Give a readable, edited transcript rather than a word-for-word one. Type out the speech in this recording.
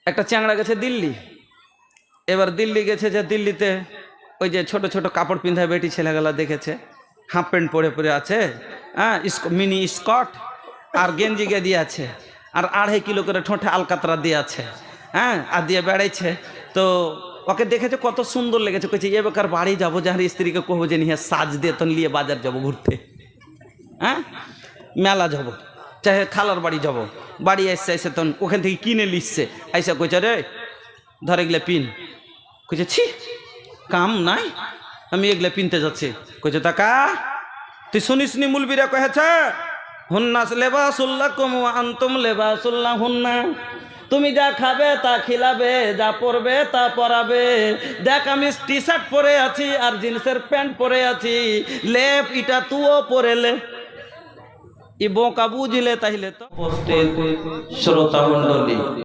একটা চ্যাংড়া গেছে দিল্লি। এবার দিল্লি গেছে, যে দিল্লিতে ওই যে ছোট ছোট কাপড় পিন্ধা বেটি ছেলেগুলা দেখেছে, হাফ প্যান্ট পরে পরে আছে, হ্যাঁ, মিনি স্কর্ট আর গেঞ্জি গে দিয়ে আছে, আর 2.5 কিলো করে ঠোঁটে আলকাতরা দিয়ে আছে, হ্যাঁ, আর দিয়ে বেড়াইছে। তো ওকে দেখেছে, কত সুন্দর লেগেছে, কইছে এ বেকার বাড়ি যাবো, যাহার স্ত্রীকে কহবো যে নিয়ে সাজ দিয়ে তখন নিয়ে বাজার যাবো ঘুরতে, হ্যাঁ, মেলা যাবো, চাহে খালার বাড়ি যাবো। বাড়ি এসছে, এসে তখন ওখান থেকে কিনে লিখছে, আইসা কইছে রে ধর এগুলো পিন। কইছে ছি, কাম নাই, আমি এগুলো পিনতে যাচ্ছি। কইছে টাকা তুই শুনিস নি মুলবিরা কহেছে হুন্নাস লেবাসুল্লাকুম ওয়া আনতুম লেবাসুল্লাহ হুন্না, তুমি যা খাবে তা খিলাবে, যা পরবে তা পরাবে। দেখ আমি টি শার্ট পরে আছি আর জিন্সের প্যান্ট পরে আছি, লেপ ইটা তুও পরে লে। ই বোকা বুঝলে তাইলে তো। উপস্থিত শ্রোতা মণ্ডলী,